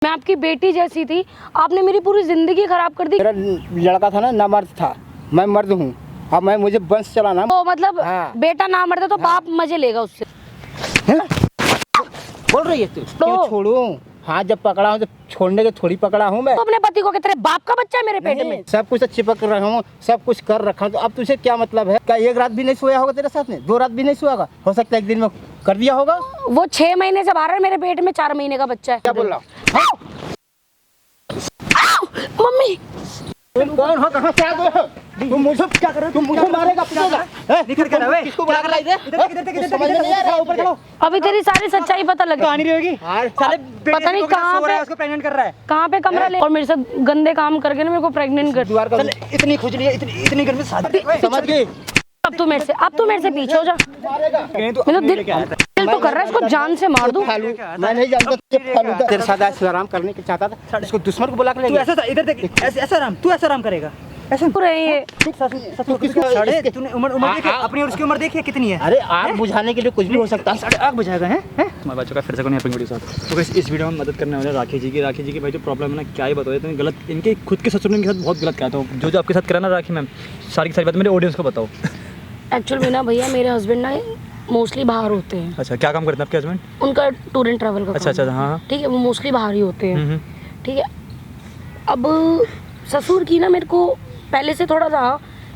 मैं आपकी बेटी जैसी थी, आपने मेरी पूरी जिंदगी खराब कर दी। मेरा लड़का था ना मर्द था, मैं मर्द हूँ। अब मैं मुझे वंश चलाना। तो मतलब हाँ। बेटा ना मर्द है तो बाप मजे लेगा उससे। बोल रही है तू? क्यों छोड़ूं? हाँ, जब पकड़ा हूँ तो छोड़ने के थोड़ी पकड़ा हूँ मैं। तो अपने पति को तेरे बाप का बच्चा है मेरे पेट में। सब कुछ तो चिपक रहा हूँ, सब कुछ कर रखा हूँ, तो अब तुझे क्या मतलब है? क्या एक रात भी नहीं सोया होगा तेरे साथ में? 2 रात भी नहीं सोया होगा? हो सकता है एक दिन में कर दिया होगा। वो 6 महीने से बाहर है, मेरे पेट में 4 महीने का बच्चा है। क्या बोल रहा हूँ? मम्मी तुम कौन हो? कहाँ से आ गए हो? तुम मुझे क्या कर रहे हो? तुम मुझे मारेगा, पीटेगा? निकल कर रहा है। किसको बुला कर लाई थे? इधर समझ में नहीं आ रहा है। ऊपर चलो। अभी तेरी सारी सच्चाई पता लगी। कहानी रहेगी। साले पता नहीं कहाँ पे उसको प्रेग्नेंट कर रहा है। कहाँ पे कमरा ले और मेरे साथ गंदे काम करके ना मेरे को प्रेग्नेंट कर। दीवार का साले इतनी खुजली है, इतनी गर्मी शादी। समझ गई? अब तू मेरे से पीछे हो जा। मेरा दिल तो कर रहा है इसको जान से मार दूं। फालू, मैं नहीं जानता फालू था। तेरे साथ ऐसे आराम करने के चाहता था, इसको दुश्मन को बुला कर ले तू गया। ऐसा इधर देख, ऐसा आराम, तू ऐसा आराम करेगा ऐसा। तू रही है तू किसको? साढ़े तूने उम्र देखी अपनी और उसकी उम्र देखी है कितनी है? अरे आग बुझाने के लिए कुछ भी हो सकता है। साढ़े आग बुझाएगा हैं? हमारे बच्चों का फिर से कोई अपनी वीडियो साथ। तो इस वीडियो में मदद करने वाले राखी जी की भाई जो प्रॉब्लम है ना, क्या ही बताओ, इतनी गलत इनके खुद के ससुर ने इनके साथ बहुत गलत किया। तो जो आपके साथ करा ना राखी मैम, सारी की सारी बात मेरे ऑडियंस को बताओ। एक्चुअल में ना भैया, मेरे हस्बैंड ना मोस्टली बाहर होते हैं। अच्छा, क्या काम करते हैं आपके हस्बैंड? उनका टूर एंड ट्रैवल का अच्छा काम अच्छा, हाँ। ठीक है, वो मोस्टली बाहर ही होते हैं। ठीक है, अब ससुर की ना मेरे को पहले से थोड़ा था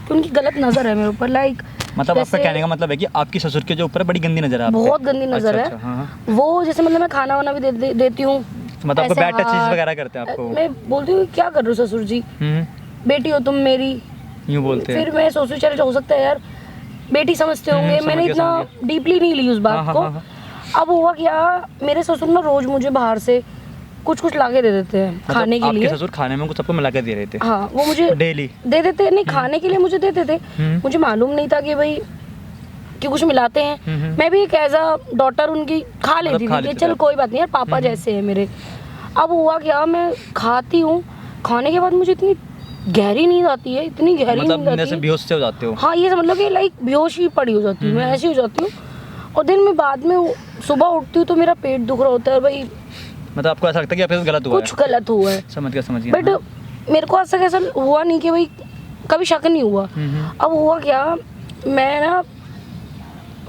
कि उनकी गलत नज़र है मेरे ऊपर। लाइक मतलब आपका कहने का मतलब है कि आपकी ससुर के जो ऊपर बड़ी गंदी नजर है आपको? बहुत गंदी नज़र अच्छा, है। हाँ। वो जैसे मतलब मैं खाना वाना भी देती हूँ, मतलब आपको ऐसे बैड टचेस हाथ- वगैरह करते हैं आपको? मैं बोलती हूँ क्या कर रहे हो ससुर जी, बेटी हो तुम मेरी। यूँ बोलते हैं। फिर मैं सोचती चल हो सकता है यार बेटी समझते होंगे। मैंने इतना डीपली नहीं ली उस बात को। अब हुआ क्या, मेरे ससुर ना रोज मुझे बाहर से कुछ ला के दे देते हैं खाने के लिए। आपके ससुर खाने में कुछ सबको मिला के दे रहे थे? हाँ, वो मुझे डेली दे देते। नहीं, खाने के लिए मुझे देते थे। मुझे मालूम नहीं था कि भाई कि कुछ मिलाते हैं। मैं भी एक एज अ डॉटर उनकी खा लेती थी कि चल कोई बात नहीं यार, पापा जैसे है मेरे। अब हुआ क्या, मैं खाती हूँ, खाने के बाद मुझे इतनी गहरी नींद आती है, इतनी गहरी नींद आती है, जैसे बेहोश से हो जाते हो? हाँ, ये समझ लो कि लाइक बेहोश ही पड़ी हो जाती हूँ मैं, ऐसी हो जाती हूँ। और दिन में बाद में सुबह उठती हूँ तो मेरा पेट दुख रहा होता है। भाई मतलब आपको ऐसा लगता है कि आपके साथ गलत हुआ है? कुछ गलत हुआ है। समझ गया। बट मेरे को ऐसा हुआ नहीं कि भाई कभी शक नहीं हुआ। अब हुआ क्या, मैं ना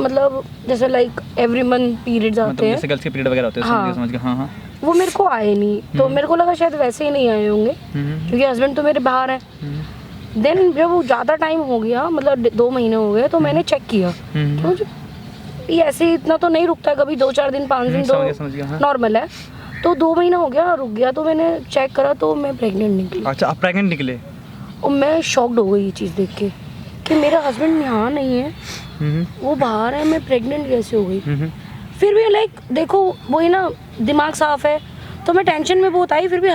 मतलब जैसे लाइक एवरी मंथ पीरियड्स आते हैं, जैसे गर्ल्स के पीरियड वगैरह होते हैं। हाँ। समझ गया। हाँ। वो मेरे को आए नहीं, तो मेरे को लगा शायद वैसे ही नहीं आए होंगे क्योंकि हस्बैंड तो मेरे बाहर हैं। देन जब वो ज़्यादा टाइम हो गया, मतलब 2 महीने हो गए, तो मैंने चेक किया कि मुझे ये ऐसे इतना तो नहीं रुकता है, कभी 2-4 दिन 5 दिन तो नॉर्मल है। तो 2 महीना हो गया, रुक गया, तो मैंने चेक करा तो मैं प्रेग्नेंट निकली। अच्छा, आप प्रेग्नेंट निकले? और मैं शॉक्ड हो गई ये चीज़ देख के कि मेरा हस्बैंड यहाँ नहीं है, वो बाहर है, मैं प्रेग्नेंट कैसे हो गई। फिर भी लाइक देखो वही ना, दिमाग साफ है तो मैं टेंशन में बहुत आई, फिर भी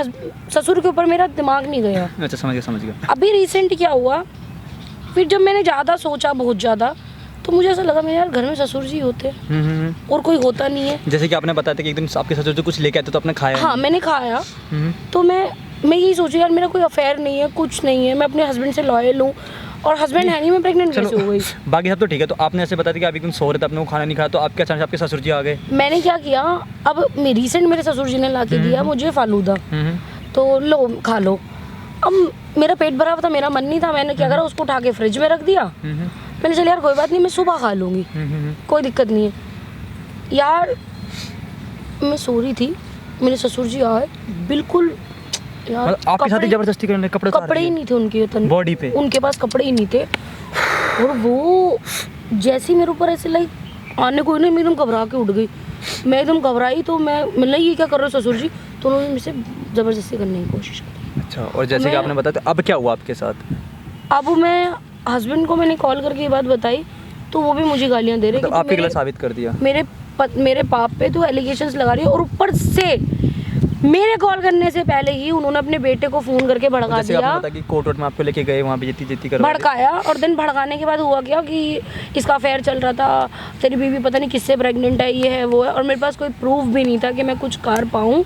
ससुर के ऊपर मेरा दिमाग नहीं गया। अच्छा, समझ गया। अभी रिसेंट क्या हुआ, फिर जब मैंने ज़्यादा सोचा, बहुत ज़्यादा, तो मुझे ऐसा लगा मेरे यार घर में ससुर जी होते और कोई होता नहीं है। जैसे कि आपने बताया था कि एक दिन आपके ससुर जो कुछ लेके आते तो आपने खाया? हाँ, मैंने खाया। तो मैं यही सोची यार मेरा कोई अफेयर नहीं है, कुछ नहीं है, मैं अपने हस्बैंड से लॉयल हूँ, और हस्बैंड है नहीं, मैं प्रेग्नेंट कैसे हो गई। बाकी सब तो ठीक है। तो आपने ऐसे बताया कि आप एक दिन सो रहे थे, आपने वो खाना नहीं खाया, तो आप क्या अचानक आपके ससुर जी आ गए? मैंने क्या किया, अब रिसेंट मेरे ससुर जी ने ला के दिया मुझे फालूदा, तो लो खा लो। अब मेरा पेट भरा हुआ था, मेरा मन नहीं था, मैंने क्या करा, उसको उठा के फ्रिज में रख दिया। मैंने चल यार कोई बात नहीं, मैं सुबह खा लूँगी, कोई दिक्कत नहीं है। यार मैं सो रही थी, मेरे ससुर जी आए, बिल्कुल यार आपके साथ ही जबरदस्ती करने, कपड़े ही नहीं थे उनके बॉडी पे, उनके पास कपड़े ही नहीं थे। और वो जैसे मेरे ऊपर ऐसे लाइक आने को नहीं, मैं एकदम घबरा के उठ गई। मैं एकदम घबराई, तो मैं ये क्या कर रहे हो ससुर जी, तो उन्होंने मुझसे ज़बरदस्ती करने की कोशिश की। अच्छा, और जैसे कि आपने बताया, अब क्या हुआ आपके साथ? अब मैं हस्बैंड को मैंने कॉल करके ये बात बताई, तो वो भी मुझे गालियाँ दे रहे, मतलब आपके गलत साबित कर दिया। मेरे पाप पे तो एलिगेशंस लगा रही है, और ऊपर से मेरे कॉल करने से पहले ही उन्होंने अपने बेटे को फोन करके भड़का दिया कि कोर्ट में आपको लेके गए, वहाँ पे जीती भड़काया। और दिन भड़काने के बाद हुआ क्या कि इसका अफेयर चल रहा था, तेरी बीवी पता नहीं किससे प्रेग्नेंट है, ये है वो है, और मेरे पास कोई प्रूफ भी नहीं था कि मैं कुछ कर पाऊँ।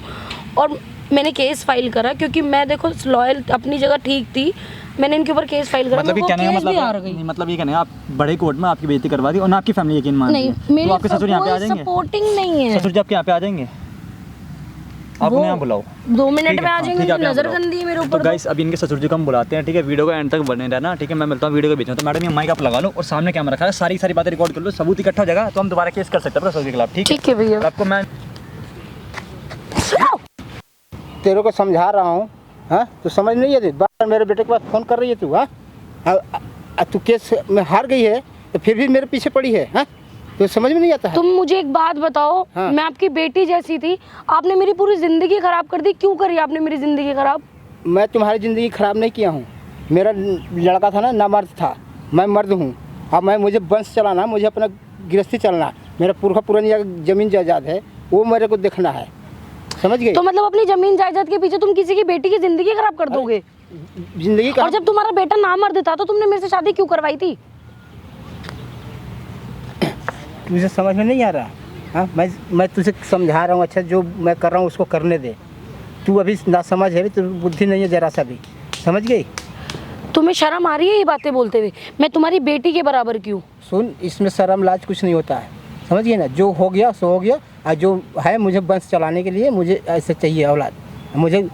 और मैंने केस फाइल करा, क्योंकि मैं देखो लॉयल अपनी जगह ठीक थी, मैंने इनके ऊपर केस फाइल करा। मतलब ये कहने का मतलब ये कहने आप बड़े कोर्ट में आपकी बेइज्जती करवा दी और ना आपकी फैमिली यकीन मान रही है। नहीं, तो आपके ससुर यहाँ पे आ जाएंगे? सपोर्टिंग नहीं है। ससुर जी आपके यहाँ पे आ जाएंगे? आप उन्हें यहाँ बुलाओ। 2 मिनट ठीक में है, आ हाँ, जाएंगे, ठीक है, आप यहाँ नजर बुलाओ। गंदी है मेरे तो ऊपर। गाइस अभी इनके ससुर जी को हम बुलाते हैं, ठीक है, वीडियो का एंड तक बने रहना, ठीक है। मैं मिलता हूँ वीडियो के बीच में। तो मैडम ये माइक आप लगा लो और सामने कैमरा रखा है, सारी सारी बातें रिकॉर्ड कर लो, सबूत इकट्ठा हो जाएगा तो हम दोबारा केस कर सकते हैं ससुर के खिलाफ, ठीक है। ठीक है भैया। तो आपको मैं तेरे को समझा रहा हूँ, हाँ तो समझ नहीं है। बार मेरे बेटे के पास फ़ोन कर रही है तू, हाँ तू केस में हार गई है तो फिर भी मेरे पीछे पड़ी है, हाँ तो समझ में नहीं आता है। तुम मुझे एक बात बताओ, हाँ। मैं आपकी बेटी जैसी थी, आपने मेरी पूरी जिंदगी खराब कर दी। क्यों करी आपने मेरी जिंदगी खराब? मैं तुम्हारी ज़िंदगी ख़राब नहीं किया हूँ। मेरा लड़का था ना मर्द था, मैं मर्द हूँ। अब मुझे वंश चलाना, मुझे अपना गृहस्थी चलना, मेरा पुरखा पुरानी ज़मीन जायदाद है, वो मेरे को देखना है, समझ गए। तो मतलब अपनी जमीन जायदाद के पीछे तुम किसी की बेटी की जिंदगी खराब कर दोगे? जिंदगी का और जब तुम्हारा बेटा नामर्द था तो तुमने मेरे से शादी क्यों करवाई थी? तुझे समझ में नहीं आ रहा। हाँ मैं तुझे समझा रहा हूँ, अच्छा जो मैं कर रहा हूँ उसको करने दे। तू अभी ना समझ है, तो बुद्धि नहीं है जरा सा भी, समझ गई। तुम्हें शर्म आ रही है ये बातें बोलते हुए? मैं तुम्हारी बेटी के बराबर क्यों? सुन, इसमें शर्म लाज कुछ नहीं होता है, समझ गई ना। जो हो गया सो हो गया, और जो है मुझे वंश चलाने के लिए मुझे ऐसे चाहिए औलाद, मुझे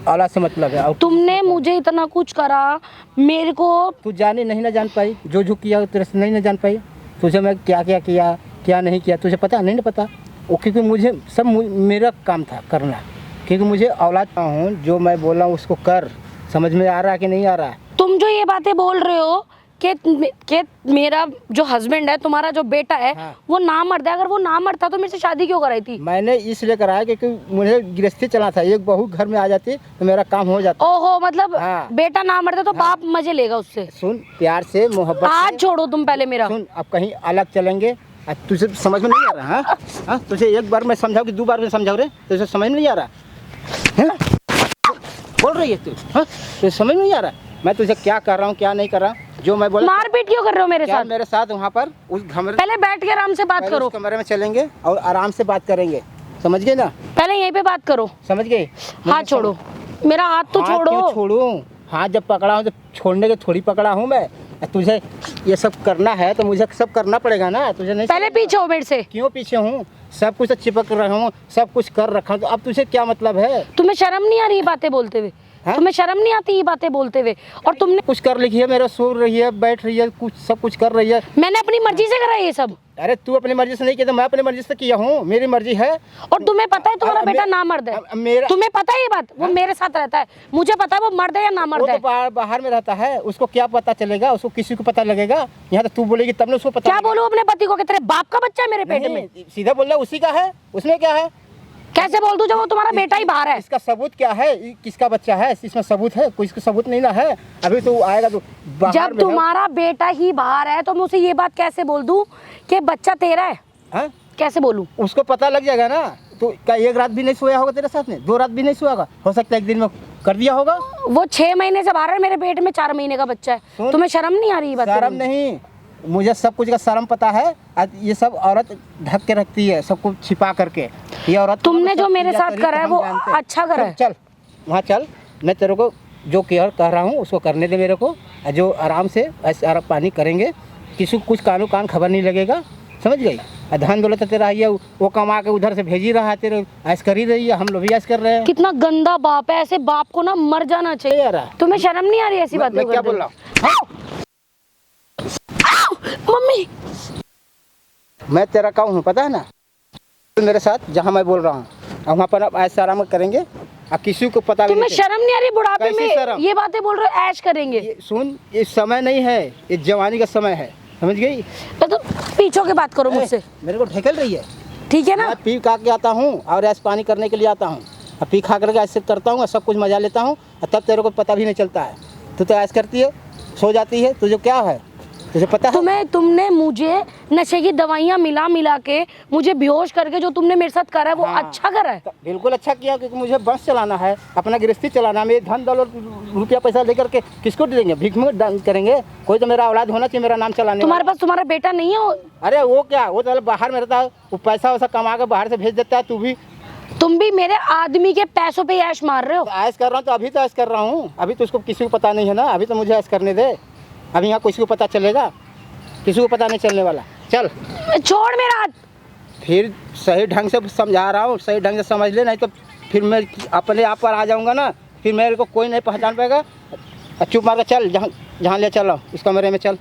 औलाद से मतलब है। और तुमने मुझे इतना कुछ करा, मेरे को तू जाने नहीं ना जान पाई, जो किया तेरे से नहीं ना जान पाई। तुझे मैं क्या क्या किया क्या नहीं किया तुझे पता नहीं ना पता। वो क्योंकि मुझे सब मेरा काम था करना, क्योंकि मुझे औलाद हूँ। जो मैं बोल रहा हूँ उसको कर। समझ में आ रहा है कि नहीं आ रहा है? तुम जो ये बातें बोल रहे हो कि मेरा जो हस्बैंड है, तुम्हारा जो बेटा है, हाँ। वो नामर्द है। अगर वो नामर्द था तो मेरे से शादी क्यों कराई थी? मैंने इसलिए कराया क्योंकि मुझे गृहस्थी चलना था। एक बहू घर में आ जाती तो मेरा काम हो जाता। ओहो, मतलब हाँ। बेटा नामर्द है तो बाप मजे लेगा उससे। सुन, प्यार से मोहब्बत हाथ से। छोड़ो तुम पहले मेरा। सुन, अब कहीं अलग चलेंगे। तुझे समझ में नहीं आ रहा? हाँ हाँ, तुझे एक बार मैं समझाऊँ कि 2 बार मैं समझाऊँ रे, तुझे समझ में नहीं आ रहा है? बोल रही है तू, हाँ तुझे समझ में नहीं आ रहा मैं तुझे क्या कर रहा हूँ क्या नहीं कर रहा। जो मैं बोला मारपीट क्यों कर रहे हो मेरे क्या साथ? मेरे साथ वहाँ पर उस कमरे, पहले बैठ के आराम से बात पहले करो। उस कमरे में चलेंगे और आराम से बात करेंगे, समझ गए ना? पहले यहीं पे बात करो। समझ गए? हाथ छोड़ो मेरा, हाथ तो हाथ क्यों छोड़ो। छोड़ूं? हाथ जब पकड़ा हूँ तो छोड़ने के थोड़ी पकड़ा हूँ मैं। तुझे ये सब करना है तो मुझे सब करना पड़ेगा ना, तुझे नहीं? पहले पीछे हो मेरे से। क्यों पीछे हूँ? सब कुछ तो चिपक रहा हूँ, सब कुछ कर रखा हूँ, तो अब तुझे क्या मतलब है? तुम्हें शर्म नहीं आ रही ये बातें बोलते हुए? हाँ? तुम्हें शर्म नहीं आती ये बातें बोलते हुए? और तुमने कुछ कर लिखी है, मेरा सो रही है, बैठ रही है, कुछ सब कुछ कर रही है। मैंने अपनी मर्जी से करा ये सब। अरे तू अपनी मर्जी से नहीं किया तो मैं अपनी मर्जी से किया हूँ, मेरी मर्जी है। और तुम्हें पता है तुम्हारा अब बेटा मैं- नामर्द है? अब मेरा तुम्हें पता है ये बात? वो मेरे साथ रहता है, मुझे पता है वो मर्द है या वो नामर्द तो है। बाहर में रहता है, उसको क्या पता चलेगा? उसको किसी को पता लगेगा? यहाँ तो तू बोलेगी तब ना उसको पता क्या लगेगा। बोलूं अपने पति को कि तेरे बाप का बच्चा है मेरे पेट में? नहीं, सीधा बोल रहा उसी का है, उसमें क्या है? कैसे बोल दूं जब वो तुम्हारा बेटा ही बाहर है? इसका सबूत क्या है? किसका बच्चा है? इसमें सबूत है? कोई इसका सबूत नहीं ना है। अभी तो आएगा तो बाहर जब में है। तुम्हारा बेटा ही बाहर है तो मैं उसे ये बात कैसे बोल दूं कि बच्चा तेरा है? हाँ? कैसे बोलूं? उसको पता लग जाएगा ना। तो क्या एक रात भी नहीं सोया होगा तेरे साथ में? 2 रात भी नहीं सोया होगा? हो सकता है एक दिन में कर दिया होगा। वो 6 महीने से बाहर है, मेरे पेट में 4 महीने का बच्चा है। सुन, तुम्हें शर्म नहीं आ रही ये बात शर्म करने में? नहीं, मुझे सब कुछ का शर्म पता है। आज ये सब औरत ढक के रखती है, सब कुछ छिपा करके। ये औरत तुमने सब जो मेरे किया साथ करी करा तो है हम वो जानते हैं। अच्छा करा है। चल वहाँ चल, मैं तेरे को जो केयर कर रहा हूँ उसको करने दे मेरे को। जो आराम से ऐसे आराम पानी करेंगे, किसी को कुछ कानों कान खबर नहीं लगेगा, समझ गई? धन दौलत तेरा ही है, वो कमा के उधर से भेज ही रहा है, तेरे ऐश कर ही रही है, हम लोग भी ऐश कर रहे हैं। कितना गंदा बाप है, ऐसे बाप को ना मर जाना चाहिए। यार तुम्हें शर्म नहीं आ रही ऐसी बातें मैं क्या करते बोल हुए? रहा हूँ? मम्मी मैं तेरा कौन हूँ पता है ना? तो मेरे साथ जहाँ मैं बोल रहा हूँ और वहाँ पर आप ऐसे आराम करेंगे और किसी को पता भी तुम्हें नहीं शर्म नहीं आ रही? बुढ़ापे कैसी में शर्म? ये बातें बोल रहे हो, ऐश करेंगे। सुन, ये समय नहीं है, ये जवानी का समय है, समझ गई? तो पीछे के बात करो मुझसे, मेरे को ढकेल रही है। ठीक है ना? मैं पी खा के आता हूँ और ऐसे पानी करने के लिए आता हूँ, और पी खा करके ऐसे करता हूँ और सब कुछ मजा लेता हूँ, और तब तेरे को पता भी नहीं चलता है। तू तो ऐसे करती है, सो जाती है, तुझे क्या है? तुझे पता है? तुमने मुझे नशे की दवाइयाँ मिला मिला के मुझे बेहोश करके जो तुमने मेरे साथ करा है वो हाँ। अच्छा करा है। बिल्कुल अच्छा किया, क्योंकि मुझे बस चलाना है, अपना गृहस्थी चलाना है। मेरे धन दौलत रुपया पैसा लेकर के किसको देंगे? भीख में दान करेंगे? कोई तो मेरा औलाद होना चाहिए मेरा नाम चलाने। तुम्हारे पास तुम्हारा बेटा नहीं है? अरे वो क्या, वो तो बाहर में रहता है, वो पैसा वैसा कमा के बाहर से भेज देता है। तू भी तुम भी मेरे आदमी के पैसों पे ऐश मार रहे हो। तो ऐश कर रहा हूँ, तो अभी तो ऐश कर रहा हूँ, अभी तो उसको किसी को पता नहीं है ना, अभी तो मुझे ऐश करने दे। अभी यहाँ किसी को पता चलेगा? किसी को पता नहीं चलने वाला। चल छोड़ मेरा हाथ। फिर सही ढंग से समझा रहा हूँ, सही ढंग से समझ ले, नहीं तो फिर मैं अपने आप पर आ जाऊँगा ना, फिर मेरे को कोई नहीं पहचान पाएगा। चुप मार के चल, जहाँ ले चलो उस कमरे में चल,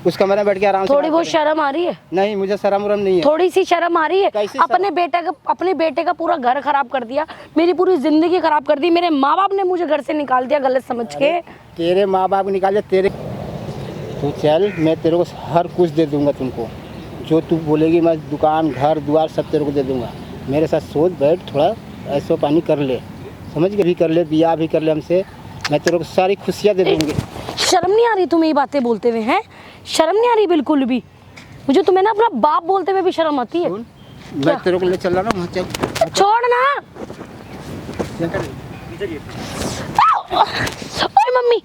उस कमरे में बैठ के आराम से। थोड़ी बहुत शर्म आ रही है? नहीं, मुझे शर्म उरम नहीं है। थोड़ी सी शर्म आ रही है? कैसी अपने बेटे का पूरा घर खराब कर दिया, मेरी पूरी जिंदगी खराब कर दी, मेरे माँ बाप ने मुझे घर से निकाल दिया गलत समझ के। तेरे माँ बाप निकाल दिया तेरे। तू चल, मैं तेरे को हर कुछ दे दूंगा तुमको, जो तू बोलेगी मैं दुकान घर द्वार सब तेरे को दे दूंगा। मेरे साथ सोच बैठ, थोड़ा ऐसा पानी कर ले, समझ के भी कर ले, बियाह भी कर ले हमसे, मैं तेरे को सारी खुशियाँ दे दूंगी। शर्म नहीं आ रही तुम्हें ये बातें बोलते हुए? हैं शर्म नहीं आ रही बिल्कुल भी? मुझे तुम्हें ना अपना बाप बोलते हुए भी शर्म आती है? मैं तेरे को ले चल रहा हूँ, वहाँ चल। छोड़ ना। ओए मम्मी,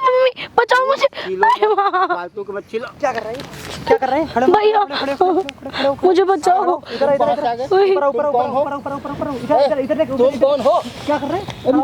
मम्मी बचाओ मुझे। फालतू के बच्चे लोग क्या कर रहे हैं? क्या कर रहे हैं? भैया मुझे बचाओ। इधर ऊपर ऊपर इधर तुम कौन हो? क्या कर रहे हैं? तुम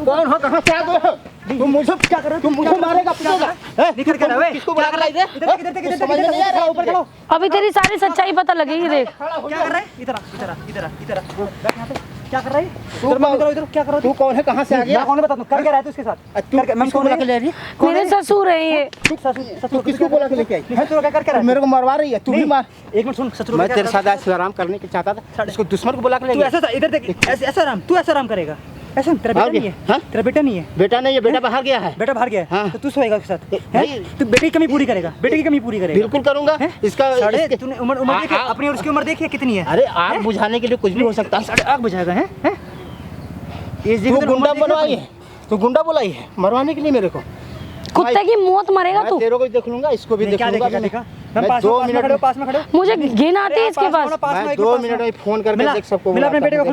कौन हो? कहाँ से आ गए हो? तुम मुझे क्या कर रहे हो? तुम मुझे मारेगा पीटेगा? निकल कर रहे हो? किसको बुला कर लाई दे? इधर समझ में नहीं आ रहा। ऊपर चलो। अभी तेरी सारी सच्चाई पता लगेगी। देख क्या कर रहे हैं? इधर यहाँ पे क्या कर रहे हैं? इधर क्या कर रहा है? तू कौन है? कहाँ से आ गया? मैं कौन है बता दूं? कर क्या रहा है तू इसके साथ? मैं कौन बुला के ले रही? मेरे ससुर है ये। तू किसको बुला के लेके आई? मैं तो क्या कर रहा है? मेरे को मरवा रही है, तू भी मार। एक मिनट सुन, ससुर मैं तेरे साथ ऐसे आराम करने के चाहता था, इसको दुश्मन को बुला के ले तू गया। ऐसा इधर देख, ऐसा आराम, तू ऐसा आराम करेगा? ऐसा तेरा बेटा नहीं है? हाँ? तेरा बेटा नहीं है? बेटा नहीं है, बेटा बाहर गया है। बेटा बाहर गया है? हाँ। तो तू सोएगा उसके साथ? नहीं। तू बेटे की कमी पूरी करेगा? बेटे की कमी पूरी करेगा? बिल्कुल करूंगा। इसका तूने उम्र देखी अपनी और उसकी उम्र देखी है कितनी है? अरे आग बुझाने के लिए कुछ भी हो सकता है। साढ़े आग बुझाएगा? हैं तू गुंडा बनवाई है, तू गुंडा बुलाई है मरवाने के लिए मेरे को। कुत्ते की मौत मरेगा तू। तेरे को भी देख लूंगा, इसको भी देख लूंगा। मैं 2 मिनट पास में खड़े हो। मुझे घिन आती है इसके पास। मैं 2 मिनट में फोन करके देख सबको। मिला अपने बेटे को,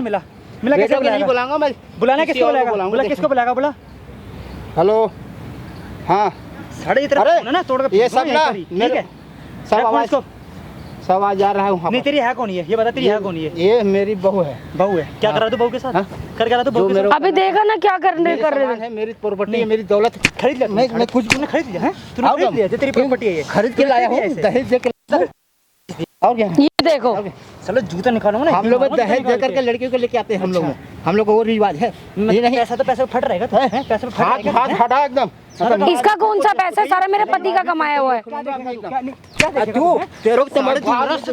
मिला कैसे नहीं बुलाऊंगा मैं। बुलाना किसको बुलाएगा? बुला किसको बुलाएगा? बुला। हेलो, हाँ साढ़े इतना अरे ना तोड़ के ये सब ना ठीक है, सब आवाज आ रहा है वहाँ नहीं तेरी है कौन है? ये बता तेरी है कौन है? ये मेरी बहू है। बहू है? क्या कर रहा तू बहू के साथ? कर क्या रहा तू बहू के साथ? अभी देखा ना क्या करने कर रहे है, मेरी प्रॉपर्टी है, मेरी दौलत खरीद लिया? मैं कुछ तूने खरीद लिया है? तूने खरीद लिया? तेरी प्रॉपर्टी है ये? खरीद के लाया हूँ, दहेज दे के। और क्या? ये देखो चलो जूता निकालूंगा ना। हम लोग दहेज दे करके लड़कियों को लेके आते हैं। हम लोग को वो रिवाज है। ये नहीं पैसा तो पैसा फट रहेगा तो है, पैसा फट हाथ रहेगा। हाथ हटा एकदम। इसका कौन सा पैसा है? सारा मेरे पति का कमाया हुआ है। तू तेरे को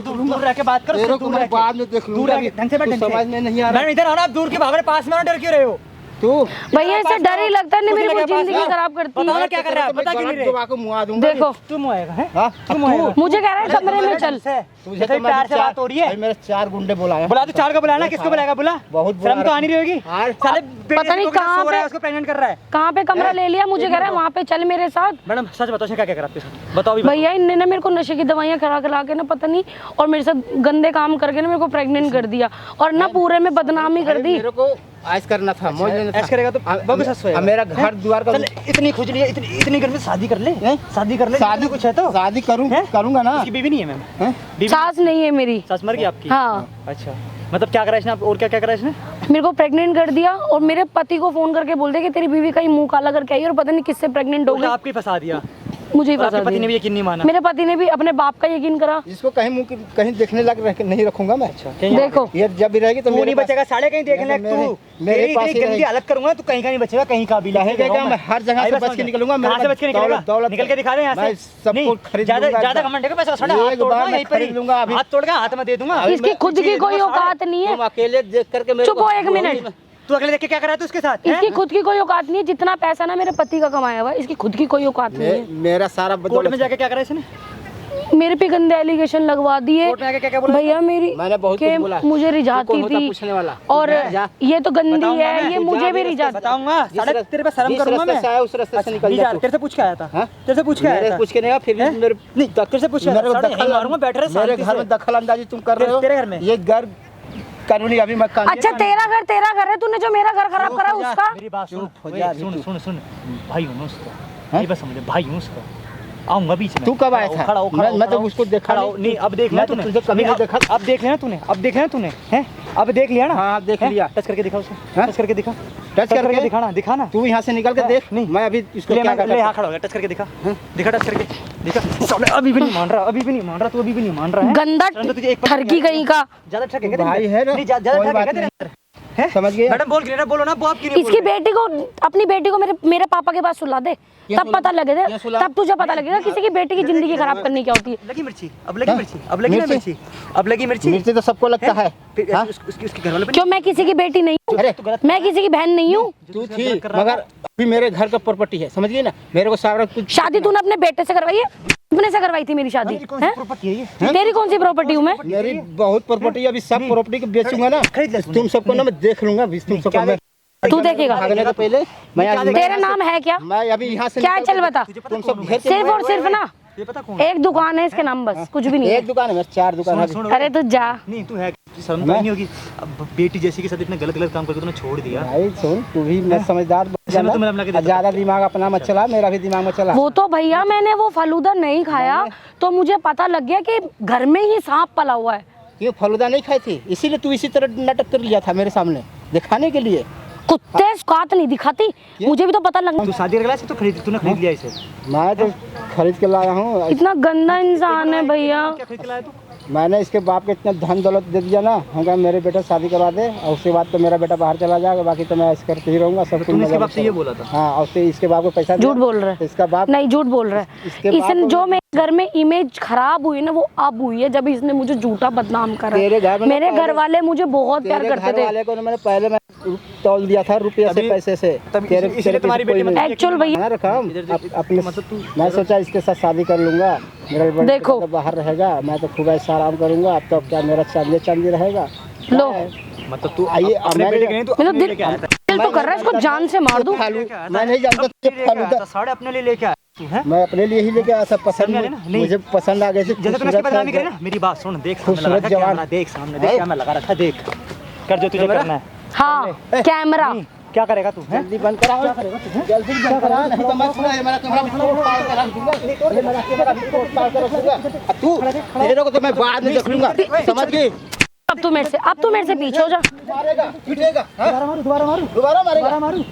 दूर रह के बात कर। तेरे को मैं बाद में देख लूंगा। ढंग से बैठ, समझ में नहीं आ रहा। मैडम इधर आना, आप दूर के भाग रहे, पास में डर क्यों रहे हो? तू भैया इससे डर ही लगता है, मेरी पूरी जिंदगी खराब करती बताओ है। ना क्या कर रहा है? बता क्यों नहीं रहे? दबा के मुआ दूंगा। देखो तुम आएगा है? हाँ? तुम आएगा? मुझे कह रहा है कमरे में चल। तुझे तो प्यार से बात हो रही है। भाई मेरे 4 गुंडे बुलाया। बुला, तो 4 को बुलाना, किसको बुलाएगा? बुला। बहुत शर्म तो आनी रही होगी। साले पता नहीं कहाँ पे उसको प्रेग्नेंट कर रहा है। कहाँ पे कमरा ले लिया, मुझे कह रहा है वहाँ पे चल मेरे साथ। मैडम सच बताओ, क्या क्या करा आपके साथ? बताओ अभी। भैया इनने ना मेरे को नशे की दवाइयाँ खिला के ना पता नहीं, और मेरे साथ गंदे काम करके ना मेरे को प्रेग्नेंट कर दिया, और ना पूरे में बदनामी कर दी। मेरे को ऐश करना था, मौज लेना था। ऐश करेगा तो बहू सच होएगा। मेरा घर द्वार का इतनी खुजली है, इतनी गर्मी, शादी कर ले। शादी कर ले, शादी कुछ है तो शादी करूंगा ना। इसकी बीवी नहीं है मैम? सास नहीं है मेरी। सास मर गई आपकी? हाँ। अच्छा, मतलब क्या करा इसने? और क्या क्या करा इसने? मेरे को प्रेग्नेंट कर दिया, और मेरे पति को फोन करके बोल दे कि तेरी बीवी का ही मुंह काला करके आई, और पता नहीं किससे प्रेग्नेंट हो गई। आपको ही फंसा दिया? मुझे ही और फंसा आपके पति ने दिया। भी यकीन नहीं माना? मेरे पति ने भी अपने बाप का यकीन करा। इसको कहीं देखने लग नहीं रखूंगा मैं। अच्छा देखो ये जब भी रहेगी तो तू नहीं बचेगा, साढ़े कहीं देखने लग तू। मेरे पास गंदी हालत करूंगा तो कहीं का नहीं बचेगा, कहीं का भी रहेगा। मैं हर जगह से बच के निकलूंगा। कहां से बच के निकलेगा? दौलत निकल के दिखा दे यहां से। सब कुछ खरीद लूंगा। ज्यादा घमंड है पैसा, साढ़े हाथ तोड़ दूंगा यहीं पर ही। हाथ तोड़ के हाथ में दे दूंगा। इसकी खुद की कोई औकात नहीं है। तुम अकेले देख करके चुप हो 1 मिनट। तू अगले देख के क्या कर रहा है तू उसके साथ? इसकी खुद की कोई औकात नहीं है। जितना पैसा ना मेरे पति का कमाया हुआ है, इसकी खुद की कोई औकात नहीं है। मेरा सारा कोर्ट में जाके क्या करा इसने? मेरे पे गंदे एलिगेशन लगवा दिए कोर्ट में आके क्या बोला? भैया मेरी मैंने बहुत कुछ बोला। मुझे रिझाती थी, और ये तो गंदी है, ये मुझे भी रिझाती। बताऊंगा, साढ़े तेरे पे शर्म करूंगा मैं। उस रास्ते से निकल जा। तेरे से पूछ के आया था? तेरे से पूछ के आया था? पूछ के नहीं, फिर मेरे नहीं तेरे से पूछ के आया था। दखल मारूंगा, बैठ रहे मेरे घर में दखल अंदाजी तुम कर रहे हो। तेरे घर में ये घर कानूनी अभी मैं अच्छा तेरा घर है, तूने जो मेरा घर खराब करा उसका। मेरी बात सुन भाई हूँ उसका, ये बस समझ भाई हूँ उसका। आऊंगा बीच में। तू कब आया था? मैं तो उसको देखा नहीं। अब देख लेना तूने, कभी नहीं देखा। अब देख लेना तूने हैं अब देख लिया ना? हाँ देख लिया। टच करके दिखा उसे, हाँ? टच करके दिखा, टच करके दिखाना, दिखाना। तू यहाँ से निकल के देख। नहीं मैं अभी इसको क्या ले करता यहाँ खड़ा हो गया, टच करके दिखा, दिखा टच करके दिखा। साले अभी भी नहीं मान रहा, अभी भी नहीं मान रहा, तू अभी भी नहीं मान रहा है। गंदा तुझे एक ठरकी कहीं का। ज्यादा ठग है भाई है ना, नहीं ज्यादा कोई ठग बात है तेरे नहीं। अंदर है? समझ गया? मैडम बोल रही है ना, बोलो ना, वो आप क्यों नहीं इसकी बेटी को, अपनी बेटी को मेरे पापा के पास सुला दे, तब पता लगेगा, तब तुझे पता लगेगा किसी की बेटी की जिंदगी खराब करनी क्या होती है। लगी मिर्ची, अब लगी मिर्ची, अब लगी ना मिर्ची, अब लगी मिर्ची। मिर्ची तो सबको लगता है। हाँ? उसके घर वाले क्यों मैं किसी की बेटी नहीं हूँ? अरे मैं किसी की बहन नहीं हूँ। तू थी मगर अभी मेरे घर का प्रॉपर्टी है, समझ गई ना? मेरे को सारा कुछ। शादी तूने अपने बेटे से करवाई है? अपने से करवाई थी मेरी शादी? हैं? प्रॉपर्टी है ये? तेरी कौन सी प्रॉपर्टी हूँ मैं? मेरी बहुत प्रॉपर्टी है, अभी सब प्रॉपर्टी को बेचूंगा ना, खरीद ले तुम सबको ना मैं देख लूंगा। तुम सबको मैं तू देखेगा। भागने से पहले मैं तेरा नाम है क्या? मैं अभी यहाँ से क्या है, चल बता। तुम सब घेर के सिर्फ और सिर्फ ना ये पता कौन? एक दुकान है इसके नाम, बस कुछ भी नहीं एक है। दुकान है, मेरे 4 दुकान है अभी। अरे तू जा। नहीं तू है, शर्म तो नहीं होगी? अब बेटी जैसी के साथ इतना गलत गलत काम करके तूने छोड़ दिया। भाई सुन, तू भी मैं समझदार बन मैं तुम्हें अपना के जाना, ज्यादा दिमाग अपना मत चला, मेरा भी दिमाग मत चला। वो तो भैया मैंने वो फालूदा नहीं खाया तो मुझे पता लग गया कि घर में ही सांप पला हुआ है। ये फलूदा नहीं खाई थी, इसीलिए तू इसी तरह नाटक कर लिया था मेरे सामने दिखाने के लिए। कुत्ते कात नहीं दिखाती, मुझे भी तो पता लग। तू शादी कर तो तूने खरीद लिया इसे? मैं तो खरीद के लाया हूँ। इतना गंदा इंसान है भैया। क्या खरीद के लाया तू? मैंने इसके बाप को इतना धन दौलत दे दिया ना, हम कहा मेरे बेटे शादी करवा दे और उसके बाद तो मेरा बेटा बाहर चला जाएगा, बाकी तो मैं ऐसे करते ही रहूंगा। सब कुछ तूने इसके मजा बाप से ये बोला था? हाँ, और उससे इसके बाप को पैसा झूठ बोल रहा है। इसका बाप नहीं झूठ बोल रहा है। इसके बाप इसने को- जो मेरे घर में इमेज खराब हुई ना, वो अब हुई है जब इसने मुझे झूठा बदनाम करा। तेरे घर में मेरे घर पहले- वाले मुझे बहुत प्यार तेरे करते घर थे। वाले को मैंने पहले मैं तौल दिया था रुपये से, तभी- पैसे से। तभी तेरे इसलिए तेरे तुम्हारी कोई बेटी नहीं। मतलब एक्चुअल भैया हाँ रखा अपने मतलब तू मैं सोचा इसके साथ शादी कर लूंगा, मेरा बेटा देखो। तो बाहर रहेगा, मैं तो खूब ऐसा आराम करूंगा। अब तो क्या मेरा चांदी चांदी रहेगा। लो। मतलब तू आइए, अपने हमारे- बेटे के नहीं, तू मेरा अपने दिल लेके आया था। दिल तो कर रहा है इसको जान से मार दूं। मैं नहीं जानता ये फालूदा। साढ़े अपने लिए लेके आया तू है? मैं अपने लिए ही लेके आया, सब पसंद समझ आ रहा है ना? नहीं। मुझे पसंद आ गए। जैसे तूने इसकी बदनामी करी ना, मेरी बात सुन, देख सामने लगा खूबसूरत रखा जवान। कैमरा, देख सामने, देख कैमरा लगा रखा, देख कर जो तुझे करना है। हाँ कैमरा। नहीं, क्या करेगा तू है? जल्दी बंद करा, जल्दी बंद करा, नहीं तो मैं पूरा मेरा कैमरा भी तोड़ फाड़ कर रख दूंगा। मेरा कैमरा भी तोड़ फाड़ कर रख दूंगा। अब तू तेरे को तो मैं बाद में देख लूंगा, समझ गई? अब तू मेरे से पीछे हो जा। मारेगा, पीटेगा, हाँ? दोबारा मारू दोबारा मारेगा।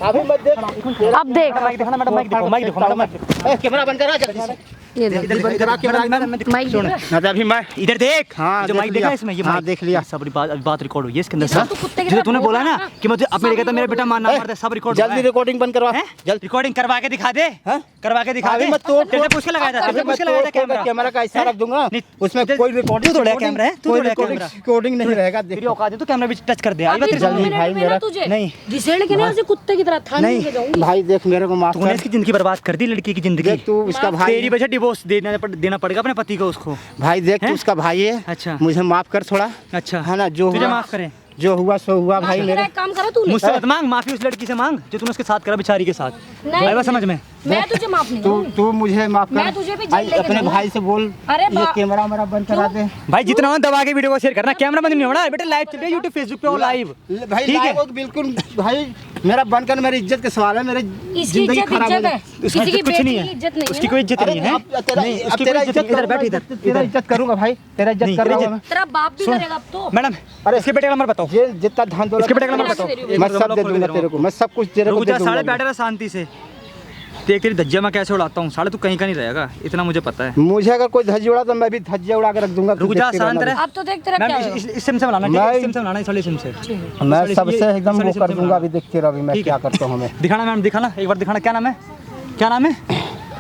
अभी मत देख। अब देख माइक दिखाना मैडम, माइक देखो, माइक देखो मैडम। ए, कैमरा बंद करा जल्दी से। ये देख जल्दी बंद करा कैमरा। माइक सुन, देख। अभी मैं इधर देख। हाँ, जो देख माइक देखा लिया। इसमें, ये हाँ, माइक देख लिया। सब बात रिकॉर्ड हुई है इसके अंदर ये सब सब। तो कुत्ते की जो तरह तूने बोला बोल ना रहा है कि मुझे अब मेरे कहता मेरा बेटा मारना पड़ता है, सब रिकॉर्ड हुआ जल्दी है। रिकॉर्डिंग बंद करवा, हैं? जल्दी। रिकॉर्डिंग करवा के दिखा दे, करवा के दिखा अभी दे। मैं तोड़ तेरे से पूछ के लगाया था, तेरे से पूछ के लगाया था कैमरा। कैमरा का ऐसा रख दूंगा, नहीं, उसमें इधर- कोई रिकॉर्डिंग तू तोड़ा कैमरा है, तू कोई तोड़ा कैमरा। रिकॉर्डिंग नहीं रहेगा। तेरी देखो औकात है तो कैमरा भी टच कर दे। आई बात अभी तेरी 2 समझ में? मिनट भाई में ना मेरा- तुझे नहीं। घिसेड़ के ना ऐसे कुत्ते की तरह थाने नहीं। लेके जाऊंगी। भाई देख, मेरे को माफ तूने कर। इसकी जिंदगी बर्बाद कर दी, लड़की की जिंदगी। देख तू उसका भाई तेरी वजह डिवोर्स देना पड़ेगा अपने पति को उसको। भाई देख तू हैं? उसका भाई है। अच्छा। मुझे माफ कर थोड़ा, अच्छा है ना? जो तुझे हुआ माफ करे, जो हुआ सो हुआ भाई मेरा मेरे। एक काम करा तूने। मुझसे मत मांग माफी, उस लड़की से मांग जो तूने उसके साथ करा, बेचारी के साथ। नहीं। आई बात समझ में? मैं तुझे माफ नहीं तू करूंगी। तू मुझे माफ कर। मैं तुझे भी जेल आई, लेके अपने जाऊंगा। भाई से बोल, अरे ये कैमरा मेरा बंद करा दे। भाई जितना हो दबा के वीडियो को शेयर करना, कैमरा बंद नहीं होना बेटा, लाइव चल रही है यूट्यूब फेसबुक पे और लाइव। भाई ठीक है। लाइव हो, बिल्कुल भाई मेरा बंद कर, मेरी इज्जत के सवाल है, मेरे इसकी जिंदगी इज्जत खराब हो इज्जत है, जाए। किसी की कुछ बेटी नहीं की है, इज्जत नहीं उसकी है कोई ना। इज्जत नहीं है। अब तेरा नहीं, उसकी तेरा कोई इज्जत नहीं है। इधर बैठ, इधर तेरा इज्जत करूंगा भाई, तेरा इज्जत नहीं, कर रहा तेरी हूँ मैं। तेरा बाप भी सुन। करेगा अब तो। मैडम, अरे इसके बेटे का नंबर बताओ। ये जितना धन दौलत इसके बेटे का नंबर बताओ। मैं सब दे दूंगा तेरे को, मैं सब कुछ तेरे को रुक दे जा, साले दूंगा। बैठे रहा शांति से। देख तेरी धज्जिया मैं कैसे उड़ाता हूँ, साले तू कहीं का नहीं रहेगा, इतना मुझे पता है। मुझे अगर कोई धज्जी उड़ा तो मैं भी धज्जिया उड़ा के रख दूंगा। रुक जा, शांत रह। अब तो देख तेरा मैम क्या इस होगा। सिम से मिलाना, ठीक है? मैं- इस सिम से मिलाना, इस वाले सिम से। मैं सबसे एकदम वो इस कर वाले दूंगा। अभी देखते रहो अभी मैं ठीक क्या है। करता हूँ। मैं दिखाना मैम, दिखाना एक बार, दिखाना। क्या नाम है, क्या नाम है?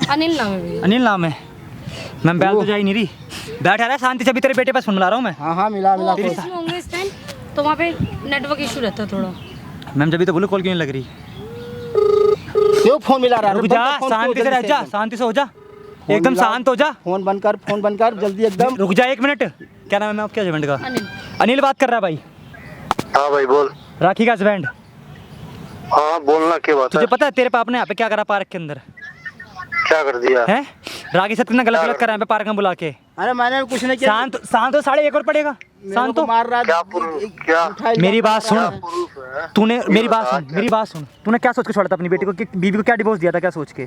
अनिल नाम है भैया। अनिल नाम है। मैम बैल तो जा ही नहीं रही, बैठा रहा शांति से। अभी तेरे बेटे पास फोन मिला रहा हूँ मैं। हाँ हाँ मिला वो मिला ऑफिस में होंगे इस टाइम, तो वहाँ पे नेटवर्क इशू रहता है थोड़ा। मैम जब तो बोलो कॉल क्यों नहीं लग रही? क्यों फोन मिला रहा है? रुक जा, शांति से रह जा, शांति से हो जा, एकदम शांत हो जा। फोन बंद कर, फोन बंद कर जल्दी एकदम। रुक जा 1 मिनट। क्या नाम है मैं आपके हस्बैंड का? अनिल। अनिल बात कर रहा है भाई, हाँ भाई बोल। राखी का हस्बैंड। हाँ बोलना, क्या बात है? तुझे पता है तेरे पाप ने यहाँ पे क्या करा पार्क के अंदर? क्या कर दिया? है राखी से कितना गलत गलत कर रहा है यहाँ पे पार्क में बुला के। अरे मैंने कुछ नहीं किया। शांत शांत हो, 1.5 और पड़ेगा। शांत हो, मार रहा क्या प्रूफ? क्या मेरी बात सुन। प्रूफ है? तूने मेरी बात सुन, मेरी बात सुन। तूने क्या सोच के छोड़ा था अपनी बेटी को, कि बीवी को क्या डिवोर्स दिया था, क्या सोच के?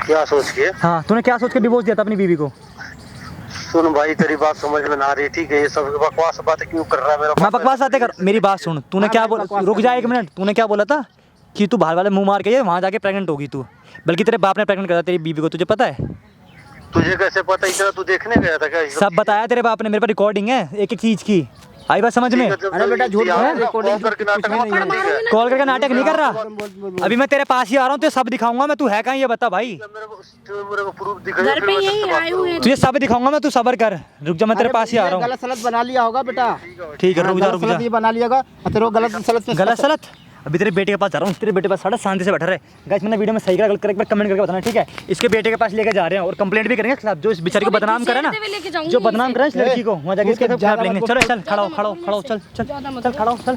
क्या सोच के? हाँ, तूने क्या सोच के डिवोर्स दिया था अपनी बीवी को? सुन भाई, तेरी बात समझ में ना आ रही, ठीक है? ये सब बकवास बातें क्यों कर रहा है मेरा? मैं बकवास बातें कर, मेरी बात सुन, तूने क्या बोला, रुक जा 1 मिनट, तूने क्या बोला था कि तू बाहर वाले मुंह मार के ये वहाँ जाके प्रेग्नेंट होगी तू, बल्कि तेरे बाप ने प्रेग्नेंट करा तेरी बीवी को, तुझे पता है? तुझे कैसे पता? इतना तू देखने गया था क्या? ये सब बताया तेरे बाप ने, मेरे पास रिकॉर्डिंग है एक एक चीज़ की, आई बात समझ में? अरे बेटा झूठ बोल रहा है, कॉल करके नाटक मत कर, ठीक है? कॉल करके नाटक नहीं कर रहा, अभी मैं तेरे पास ही आ रहा हूँ, तुझे सब दिखाऊंगा मैं, तू है कहाँ ये बता भाई, मेरे को प्रूफ दिखाइए, घर फिर पे मैं यही तुझसे बात आए हुए हैं। तुझे सब दिखाऊंगा मैं, तू सब्र कर, रुक जा, मैं तेरे पास ही आ रहा हूँ। गलत सलत बना लिया होगा बेटा। ठीक है, रुक जा रुक जा। गलत ये बना लिया होगा, तेरे को गलत सलत में गलत सलत, अभी तेरे बेटे के पास जा रहा हूँ, तेरे बेटे के पास सारा शांति से बैठा रहे। गाइस मैंने वीडियो में सही करा, गलत करा, एक बार कमेंट करके बताना, ठीक है? इसके बेटे के पास लेके जा रहे हैं और कंप्लेंट भी करेंगे खिलाफ, जो इस बेचारी को बदनाम करे ना, जो बदनाम करे इस लड़की को, वहाँ जाके इसके खिलाफ लेंगे। चलो चल, खड़ा हो, चल चल चल खड़ा हो, चल